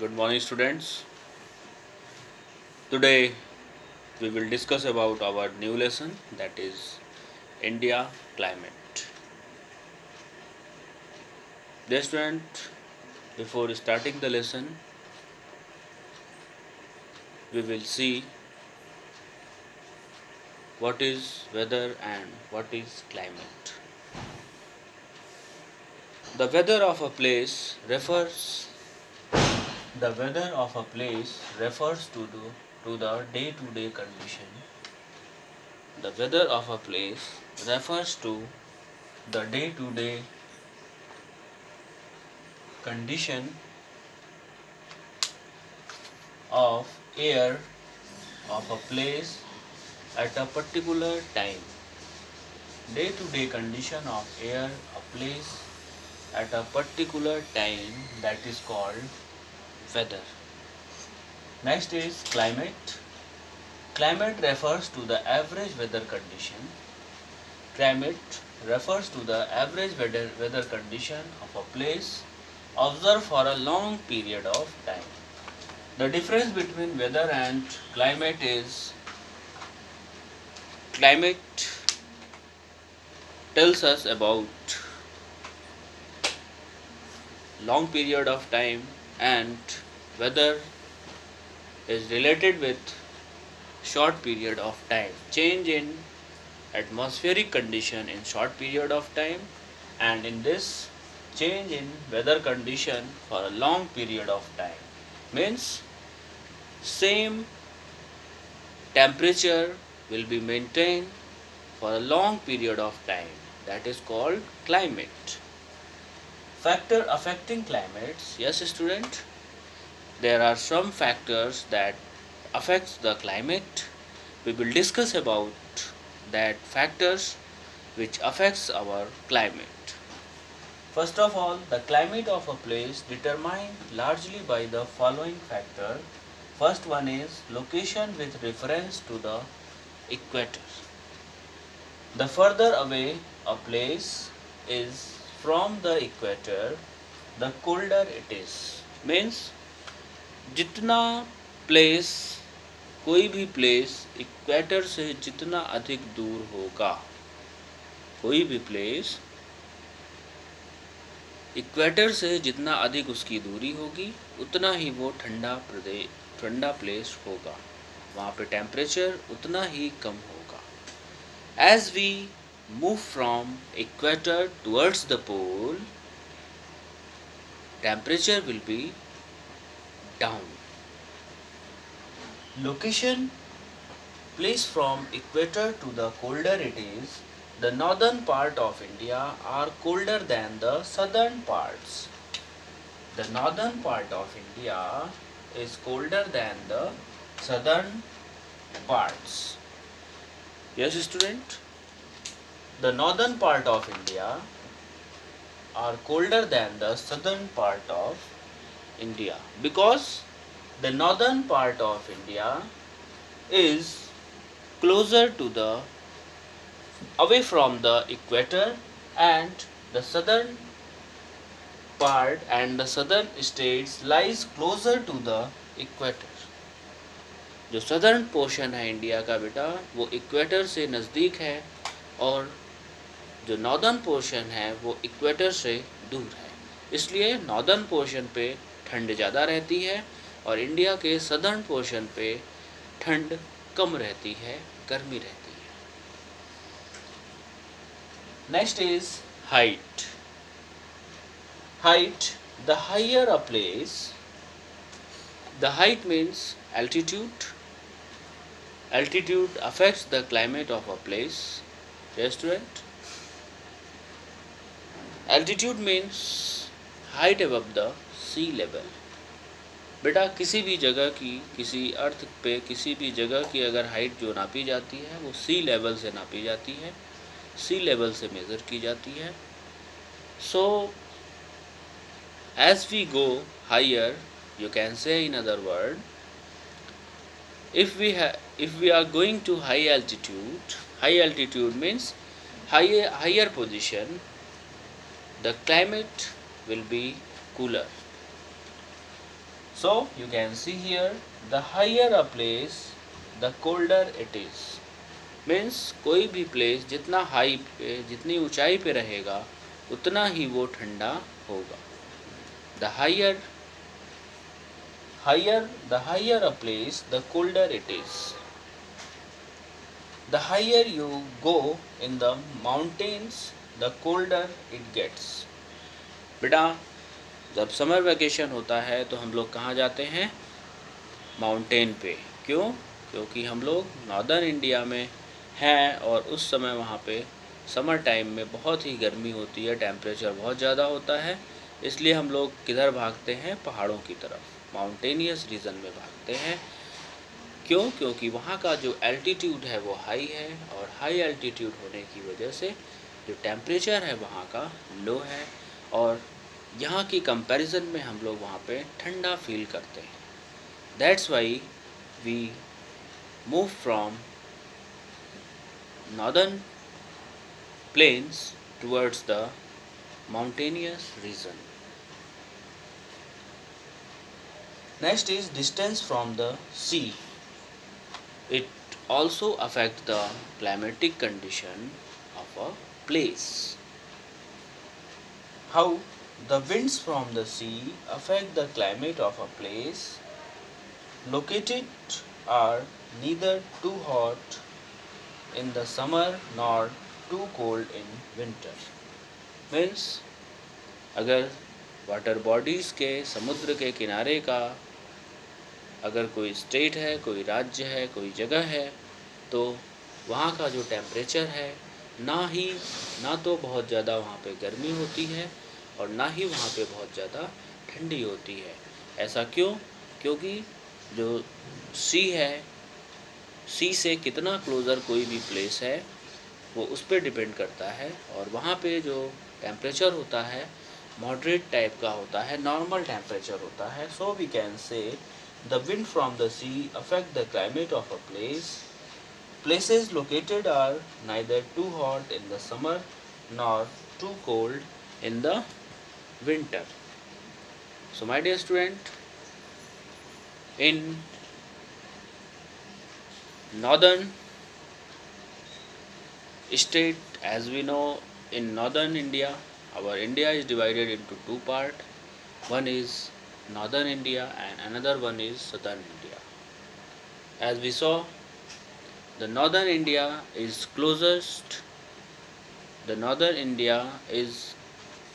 Good morning, students. Today we will discuss about our new lesson, that is India climate. Dear student, before starting the lesson, we will see what is weather and what is climate. The weather of a place refers the weather of a place refers to the day-to-day condition. The weather of a place refers to the day-to-day condition of air of a place at a particular time. Day to day condition of air a place at a particular time, that is called weather. Next is climate. Climate refers to the average weather condition. Climate refers to the average weather condition of a place observed for a long period of time. The difference between weather and climate is climate tells us about long period of time, and weather is related with short period of time. Change in atmospheric condition in short period of time, and in this change in weather condition for a long period of time means same temperature will be maintained for a long period of time, that is called climate. Factor affecting climates. Yes, student, there are some factors that affects the climate. We will discuss about that factors which affects our climate. First of all, the climate of a place determined largely by the following factor. First one is location with reference to the equator. The further away a place is from the equator, the colder it is. Means जितना place कोई भी place equator से जितना अधिक दूर होगा, कोई भी प्लेस इक्वेटर से जितना अधिक उसकी दूरी होगी उतना ही वो ठंडा प्लेस होगा, वहाँ पे टेम्परेचर उतना ही कम होगा. As we move from equator towards the pole, temperature will be down. Location placed from equator to the colder it is, the northern part of India are colder than the southern parts. The northern part of India is colder than the southern parts. Yes, student, the northern part of India are colder than the southern part of India because the northern part of India is closer to the away from the equator, and the southern part and the southern states lies closer to the equator. जो southern portion है India का बेटा वो equator से नज़दीक है, और जो नॉर्दर्न पोर्शन है वो इक्वेटर से दूर है. इसलिए नॉर्दर्न पोर्शन पे ठंड ज़्यादा रहती है और इंडिया के सदर्न पोर्शन पे ठंड कम रहती है, गर्मी रहती है. Next is height. Height, the higher a place, the height means altitude. Altitude affects the climate of a place. Restaurant. Altitude means height above the sea level. बेटा किसी भी जगह की, किसी अर्थ पे किसी भी जगह की अगर हाइट जो नापी जाती है वो सी लेवल से नापी जाती है, सी लेवल से मेज़र की जाती है. So as we go higher, you can say in other word, if we are going to high altitude means higher position, the climate will be cooler. So you can see here, the higher a place the colder it is. Means कोई भी place जितना high पे, जितनी ऊंचाई पे रहेगा उतना ही वो ठंडा होगा. The higher a place the colder it is. The higher you go in the mountains the colder it gets. बेटा जब समर वेकेशन होता है तो हम लोग कहाँ जाते हैं? माउंटेन पे. क्यों? क्योंकि हम लोग नॉर्दर्न इंडिया में हैं और उस समय वहाँ पे समर टाइम में बहुत ही गर्मी होती है, टेम्परेचर बहुत ज़्यादा होता है. इसलिए हम लोग किधर भागते हैं? पहाड़ों की तरफ, माउंटेनियस रीजन में भागते हैं. क्यों? क्योंकि वहाँ का जो एल्टीट्यूड है वो हाई है और हाई एल्टीट्यूड होने की वजह से जो टेम्परेचर है वहाँ का लो है और यहाँ की कंपैरिजन में हम लोग वहाँ पे ठंडा फील करते हैं. That's why we move from northern plains towards the mountainous region. Next is distance from the sea. It also affects the climatic condition of a place. How the winds from the sea affect the climate of a place. Located are neither too hot in the summer nor too cold in winter. Means अगर water bodies के समुद्र के किनारे का अगर कोई state है, कोई राज्य है, कोई जगह है, तो वहाँ का जो टेम्परेचर है ना तो बहुत ज़्यादा वहाँ पे गर्मी होती है और ना ही वहाँ पे बहुत ज़्यादा ठंडी होती है. ऐसा क्यों? क्योंकि जो सी से कितना क्लोज़र कोई भी प्लेस है वो उस पर डिपेंड करता है और वहाँ पे जो टेम्परेचर होता है मॉडरेट टाइप का होता है, नॉर्मल टेम्परेचर होता है. So we can say the wind from the sea affect the climate of a place. Places located are neither too hot in the summer nor too cold in the winter. So my dear student, in northern state, as we know, in northern India, our India is divided into two parts. One is northern India and another one is southern India. As we saw, the northern India is closest. The northern India is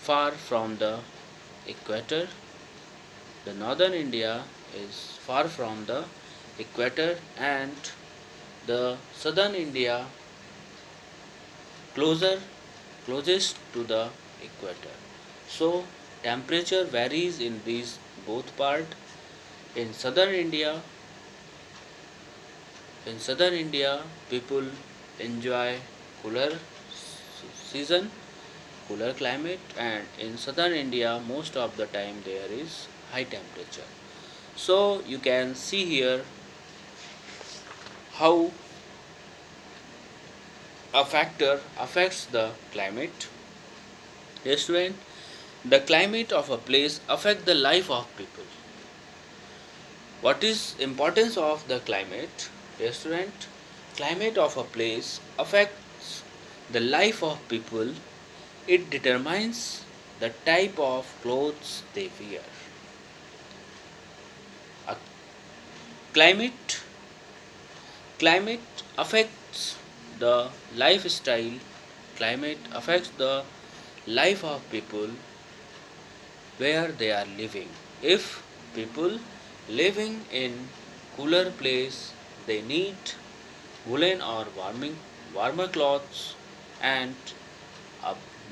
far from the equator. The northern India is far from the equator and the southern India closest to the equator. So temperature varies in these both part. In southern India people enjoy cooler season, cooler climate, and in southern India most of the time there is high temperature. So you can see here how a factor affects the climate. Yes, student, the climate of a place affects the life of people. What is importance of the climate? Yes, student, climate of a place affects the life of people. It determines the type of clothes they wear. A climate affects the lifestyle. Climate affects the life of people where they are living. If people living in cooler place, they need woolen or warmer clothes, and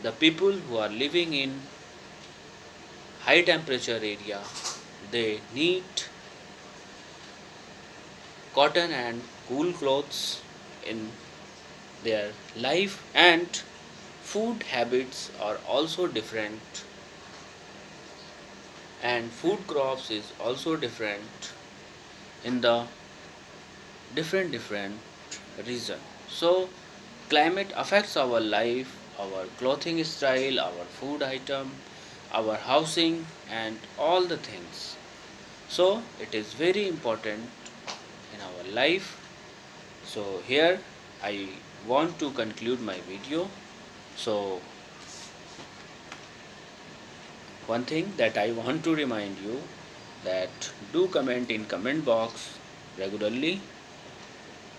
the people who are living in high temperature area, they need cotton and cool clothes in their life. And food habits are also different, and food crops is also different in the different region. So climate affects our life, our clothing style, our food item, our housing, and all the things. So it is very important in our life. So here I want to conclude my video. So one thing that I want to remind you, that do comment in comment box regularly.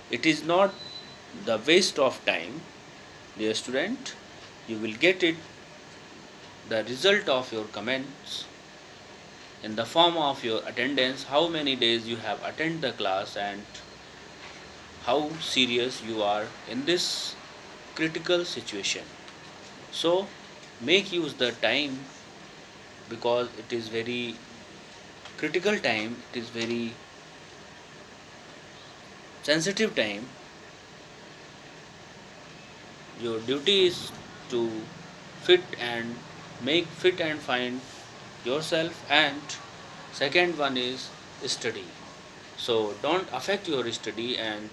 It is not the waste of time, dear student. You will get it, the result of your comments, in the form of your attendance, how many days you have attended the class and how serious you are in this critical situation. So make use the time, because it is very critical time, it is very sensitive time. Your duty is to fit and make fit and find yourself, and second one is study. So don't affect your study and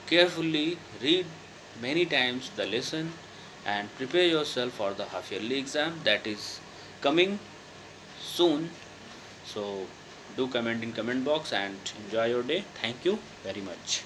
carefully read many times the lesson and prepare yourself for the half yearly exam that is coming soon. So do comment in comment box and enjoy your day. Thank you very much.